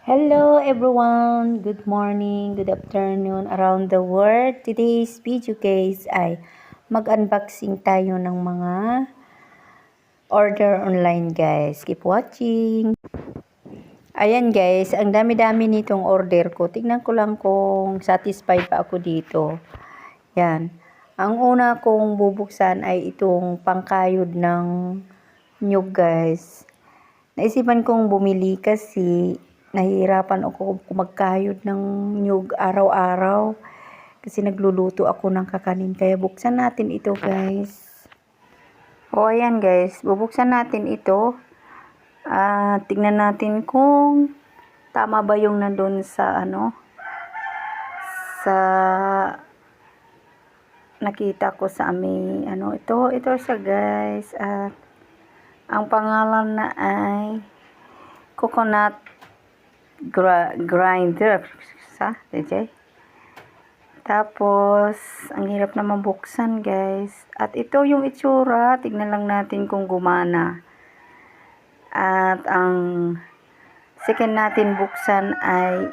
Hello everyone! Good morning, good afternoon around the world. Today's video guys ay mag-unboxing tayo ng mga order online guys. Keep watching! Ayan guys, ang dami-dami nitong order ko. Tingnan ko lang kung satisfied pa ako dito. Yan. Ang una kong bubuksan ay itong pangkayod ng nyug guys. Naisipan kong bumili kasi nahihirapan ako magkayod ng nyug araw-araw kasi nagluluto ako ng kakanin. Kaya buksan natin ito guys. O ayan guys, bubuksan natin ito. Tingnan natin kung tama ba yung nandun sa sa nakita ko sa amin. Ito siya guys. At ang pangalan na ay coconut grinder sa DJ. Tapos ang hirap na mabuksan guys. At ito yung itsura, tignan lang natin kung gumana. At ang second natin buksan ay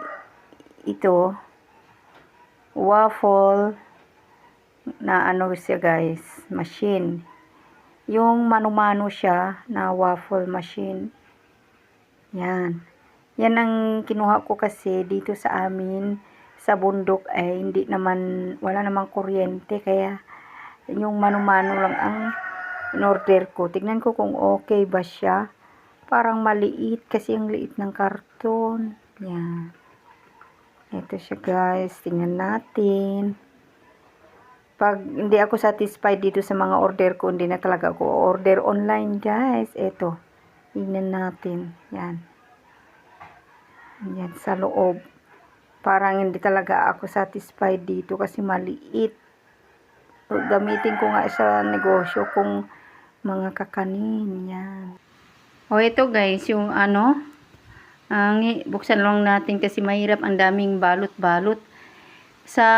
ito, waffle na siya guys, machine. Yung mano-mano siya na waffle machine. Yan. Yan ang kinuha ko kasi dito sa amin sa bundok ay wala namang kuryente, kaya yung mano-mano lang ang in-order ko. Tignan ko kung okay ba siya. Parang maliit kasi ang liit ng karton. Yan. Ito siya guys. Tingnan natin. Pag hindi ako satisfied dito sa mga order ko, hindi na talaga ako order online guys. Ito. Tingnan natin. Yan. Yan sa loob. Parang hindi talaga ako satisfied dito kasi maliit. Gamitin ko nga sa negosyo kung mga kakanin. Yan. O ito guys, yung buksan lang natin kasi mahirap, ang daming balot-balot. Sa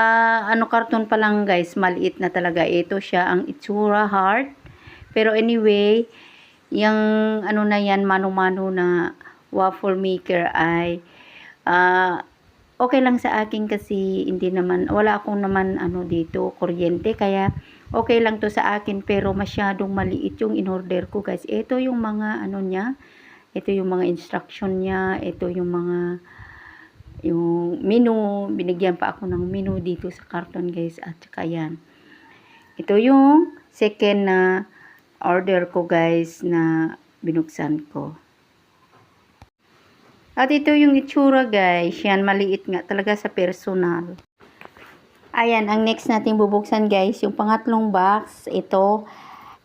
karton pa lang guys, maliit na talaga. Ito siya, ang itsura heart. Pero anyway, yung na yan, mano-mano na waffle maker ay okay lang sa akin kasi wala akong naman dito kuryente, kaya okay lang to sa akin, pero masyadong maliit yung in-order ko guys. Ito yung mga niya, ito yung mga instruction niya, ito yung menu, binigyan pa ako ng menu dito sa karton guys. At saka yan, ito yung second na order ko guys na binuksan ko. At ito yung itsura guys. Yan, maliit nga talaga sa personal. Ayan, ang next natin bubuksan guys, yung pangatlong box. Ito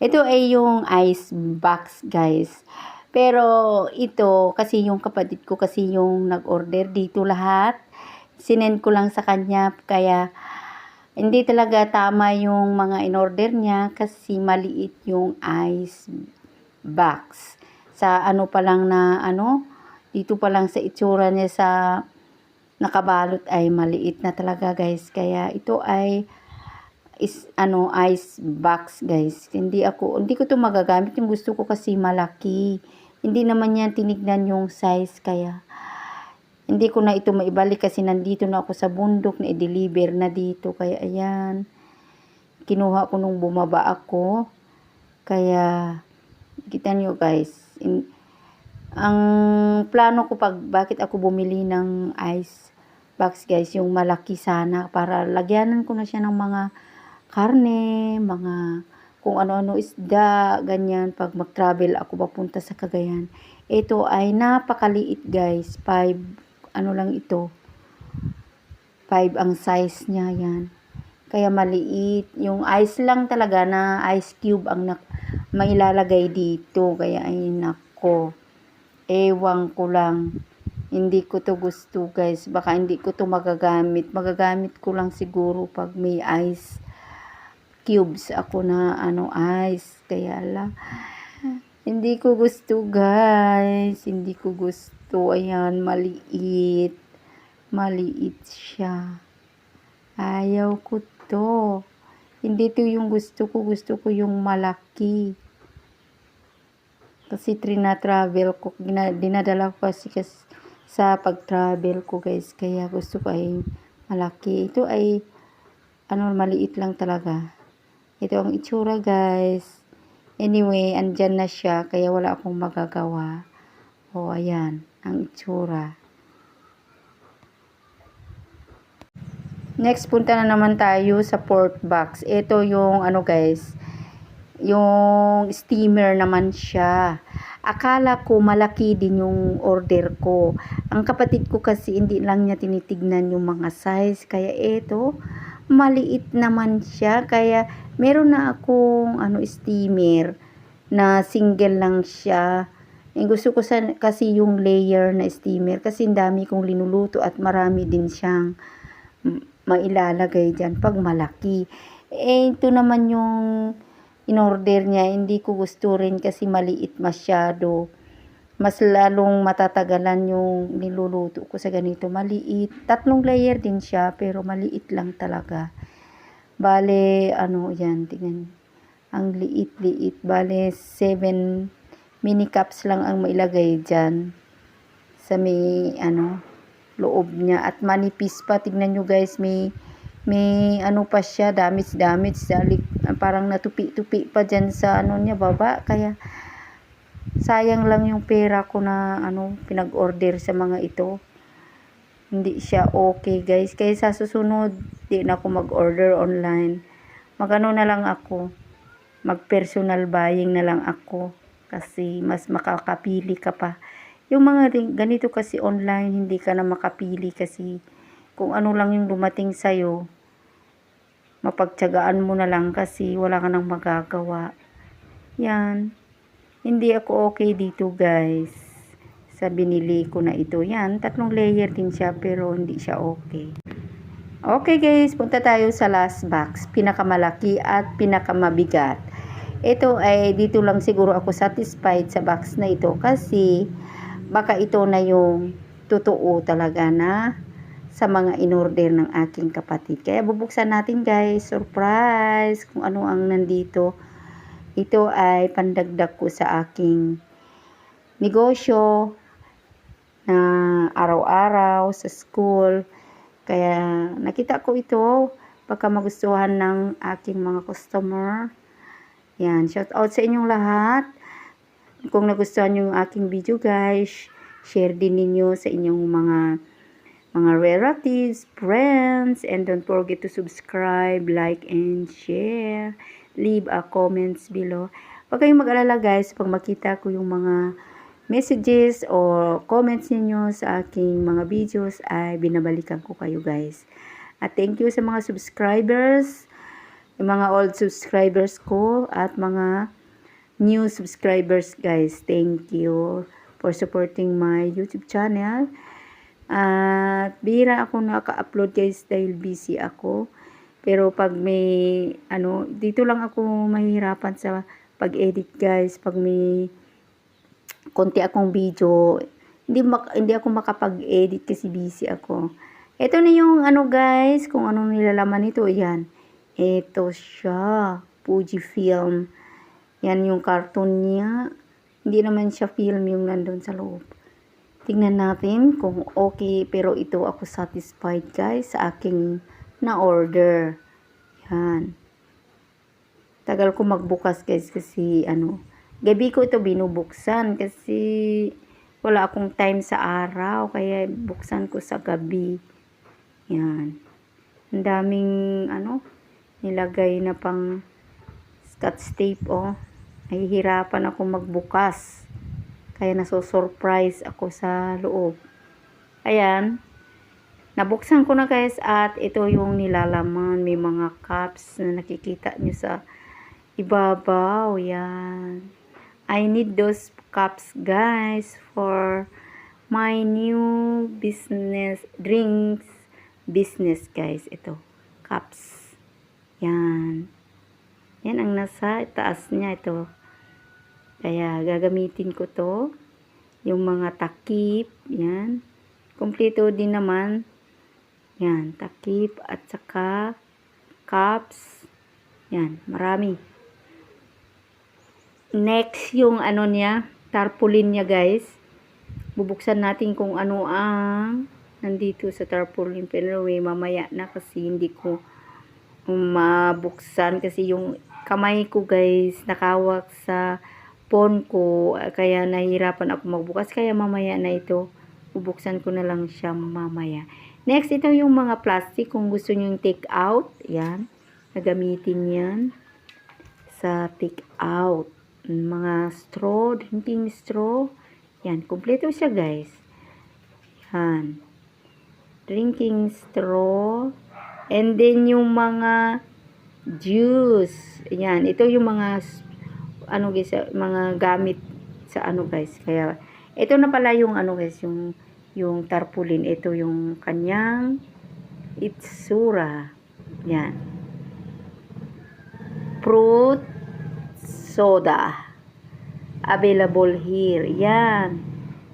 ay yung ice box guys. Pero ito, kasi yung kapatid ko kasi yung nag-order dito lahat. Sinend ko lang sa kanya, kaya hindi talaga tama yung mga in-order niya kasi maliit yung ice box. Sa pa lang na dito pa lang sa itsura niya sa nakabalot ay maliit na talaga guys. Kaya ito ay ice box guys. Hindi ko to magagamit. Yung gusto ko kasi malaki. Hindi naman yan tinignan yung size, kaya hindi ko na ito maibalik kasi nandito na ako sa bundok, na i-deliver na dito. Kaya ayan, kinuha ko nung bumaba ako. Kaya kita nyo guys, ang plano ko bakit ako bumili ng ice box guys, yung malaki sana para lagyanan ko na siya ng mga karne, mga kung ano-ano isda, ganyan, pag mag-travel ako papunta sa Cagayan. Ito ay napakaliit guys, 5 lang ito, 5 ang size niya. Yan, kaya maliit, yung ice lang talaga na ice cube ang mailalagay dito. Kaya ay nako, ewan ko lang, hindi ko to gusto guys. Baka hindi ko to magagamit ko lang siguro pag may ice cubes ako na ice. Kaya lang hindi ko gusto guys, hindi ko gusto. Ayan, maliit siya, ayaw ko to. Hindi to yung gusto ko yung malaki. Kasi trina-travel ko, dinadala ko kasi sa pag-travel ko guys. Kaya gusto ko ay malaki. Ito ay maliit lang talaga. Ito ang itsura guys. Anyway, andyan na siya. Kaya wala akong magagawa. O, ayan. Ang itsura. Next, punta na naman tayo sa port box. Ito yung guys, yung steamer naman siya. Akala ko malaki din yung order ko. Ang kapatid ko kasi hindi lang niya tinitignan yung mga size. Kaya ito, maliit naman siya. Kaya meron na akong steamer na single lang siya. Gusto ko kasi yung layer na steamer kasi dami kong linuluto at marami din siyang mailalagay dyan pag malaki. Ito naman yung in-order niya, hindi ko gusto rin kasi maliit masyado. Mas lalong matatagalan yung niluluto ko sa ganito. Maliit. 3 layer din siya, pero maliit lang talaga. Bale, yan, tingnan. Ang liit-liit. Bale, 7 mini cups lang ang mailagay dyan. Sa may, loob niya. At manipis pa. Tingnan nyo guys, may pa siya, damage, parang natupi-tupi pa dyan sa niya, baba. Kaya, sayang lang yung pera ko na, pinag-order sa mga ito. Hindi siya okay guys. Kaya sa susunod, di na ako mag-order online. Na lang ako. Mag-personal buying na lang ako. Kasi, mas makakapili ka pa. Yung mga ganito kasi online, hindi ka na makapili kasi kung ano lang yung dumating sa'yo, mapagtyagaan mo na lang kasi wala ka nang magagawa. Yan. Hindi ako okay dito guys. Sa binili ko na ito. Yan. 3 layer din siya pero hindi siya okay. Okay guys, punta tayo sa last box. Pinakamalaki at pinakamabigat. Ito ay dito lang siguro ako satisfied sa box na ito kasi baka ito na yung totoo talaga na sa mga in-order ng aking kapatid. Kaya bubuksan natin guys, surprise, kung ano ang nandito. Ito ay pandagdag ko sa aking negosyo na araw-araw sa school. Kaya nakita ko ito, baka magustuhan ng aking mga customer. Yan, shout out sa inyong lahat. Kung nagustuhan nyo yung aking video guys, share din ninyo sa inyong mga relatives, friends, and don't forget to subscribe, like, and share. Leave a comments below. Huwag kayong mag-alala guys, pag makita ko yung mga messages or comments ninyo sa aking mga videos, ay binabalikan ko kayo guys. At thank you sa mga subscribers, yung mga old subscribers ko, at mga new subscribers guys. Thank you for supporting my YouTube channel. At bihira ako naka-upload guys dahil busy ako. Pero pag may dito lang ako mahihirapan sa pag-edit guys. Pag may konti akong video, hindi ako makapag-edit kasi busy ako. Ito na yung guys, kung anong nilalaman nito. Yan. Ito siya. Fujifilm. Yan yung cartoon niya. Hindi naman siya film yung nandun sa loob. Tingnan natin kung okay. Pero ito ako satisfied guys sa aking na-order. Yan. Tagal ko magbukas guys kasi gabi ko ito binubuksan kasi wala akong time sa araw. Kaya buksan ko sa gabi. Yan. Ang daming nilagay na pang scotch tape Nahihirapan ako magbukas. Kaya naso-surprise ako sa loob. Ayan. Nabuksan ko na guys at ito yung nilalaman. May mga cups na nakikita nyo sa ibabaw. Yan. I need those cups guys for my new drinks business guys. Ito. Cups. Yan. Yan ang nasa taas niya ito. Kaya gagamitin ko to. Yung mga takip. Yan. Kompleto din naman. Yan. Takip at saka cups. Yan. Marami. Next yung niya. Tarpaulin niya guys. bubuksan natin kung ano ang nandito sa tarpaulin. Pero mamaya na kasi hindi ko mabuksan kasi yung kamay ko guys nakawak sa phone ko kaya nahihirapan ako magbukas, kaya mamaya na ito bubuksan ko na lang siya mamaya. Next, ito yung mga plastic kung gusto nyo yung take out, yan, nagamitin yan sa take out. Mga straw, drinking straw, yan, kumpleto siya guys. Yan, drinking straw. And then yung mga juice. Ayan, ito yung mga ano guys, mga gamit sa ano guys. Kaya ito na pala yung ano guys, yung tarpaulin. Ito yung kanyang itsura. Yan. Fruit soda. Available here. Yan.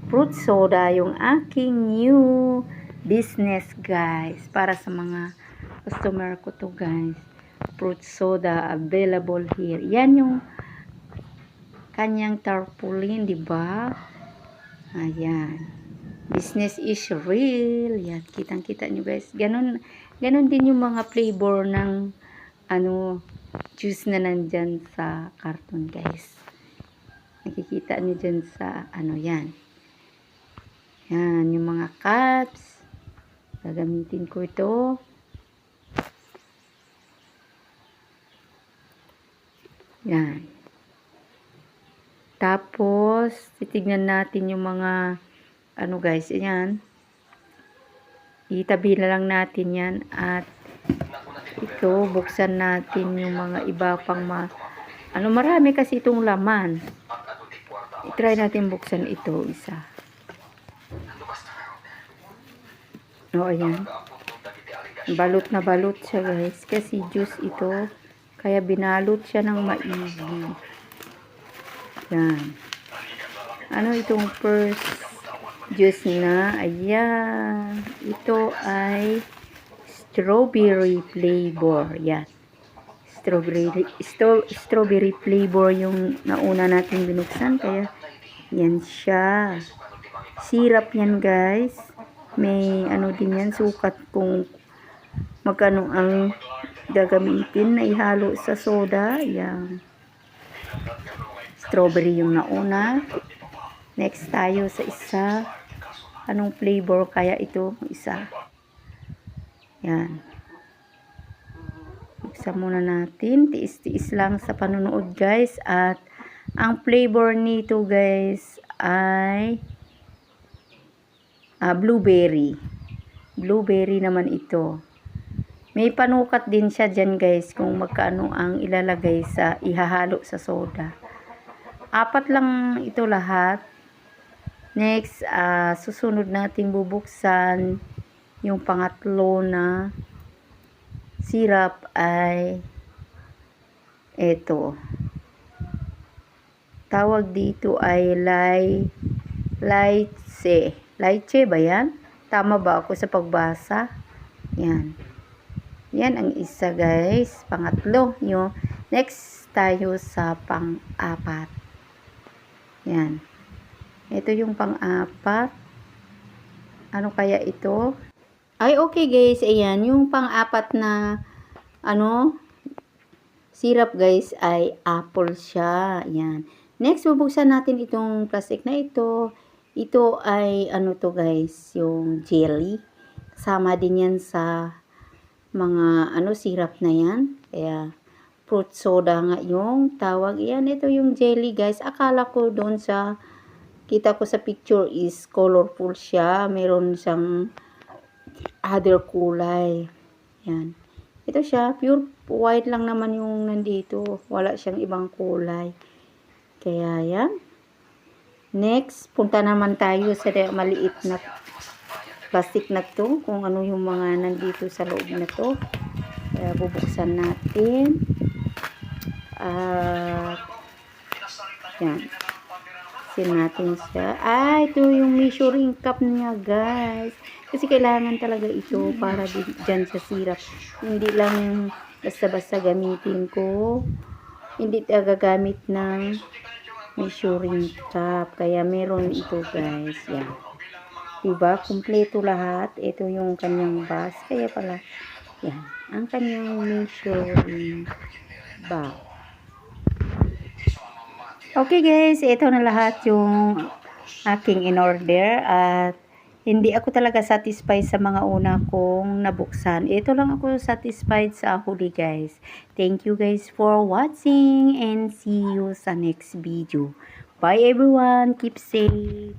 Fruit soda yung aking new business guys. Para sa mga customer ko to guys. Fruit soda available here. Yan yung kanyang tarpaulin, di ba? Ayan. Business is real. Yan, kitang-kita nyo guys. Ganon din yung mga flavor ng ano juice na nandyan sa carton guys. Nakikita nyo dyan sa ano yan. Yan, yung mga cups. Gagamitin ko ito. Yan. Tapos, titignan natin yung mga, ano guys, yan. Itabi na lang natin yan. At, ito, buksan natin yung mga iba pang marami kasi itong laman. I-try natin buksan ito, isa. O, ayan. Balot na balot siya guys. Kasi juice ito. Kaya binalot siya ng maigi. Yan. Ano itong first juice na? Ayan. Ito ay strawberry flavor. Yan. Strawberry flavor yung nauna natin binuksan. Kaya yan siya. Syrup yan guys. May ano din yan. Sukat kung magkano ang gagamitin na ihalo sa soda. Yan. Strawberry yung nauna. Next tayo sa isa. Anong flavor kaya ito? Isa. Yan. Buksan muna natin. Tiis-tiis lang sa panonood guys. At ang flavor nito guys ay blueberry. Blueberry naman ito. May panukat din siya dyan guys kung magkano ang ilalagay sa ihahalo sa soda. 4 lang ito lahat. Next, susunod natin bubuksan yung pangatlo na syrup ay ito. Tawag dito ay lychee. Lychee ba yan? Tama ba ako sa pagbasa? Yan. Yan ang isa guys. Pangatlo. Yung next tayo sa pang-apat. Yan. Ito yung pang-apat. Ano kaya ito? Ay okay guys. Ayan. Yung pang-apat na syrup guys ay apple siya. Yan. Next, bubuksan natin itong plastic na ito. Ito ay ano to guys. Yung jelly. Kasama din yan sa mga syrup na yan. Kaya fruit soda nga yung tawag. Yan, ito yung jelly guys. Akala ko doon sa kita ko sa picture is colorful siya. Meron siyang other kulay. Yan. Ito siya, pure white lang naman yung nandito. Wala siyang ibang kulay. Kaya yan. Next, punta naman tayo sa maliit na plastic na to, kung ano yung mga nandito sa loob na to. Kaya bubuksan natin. Yan. Sin natin siya. Ito yung measuring cup niya guys. Kasi kailangan talaga ito para dyan sa syrup. Hindi lang basta-basta gamitin ko. Hindi gagamit ng measuring cup. Kaya meron ito guys. Yan. Diba? Kumpleto lahat. Ito yung kanyang bus. Kaya pala, yan. Ang kanyang measuring bag. Okay guys, ito na lahat yung aking in order at hindi ako talaga satisfied sa mga una kong nabuksan. Ito lang ako satisfied sa huli guys. Thank you guys for watching and see you sa next video. Bye everyone. Keep safe.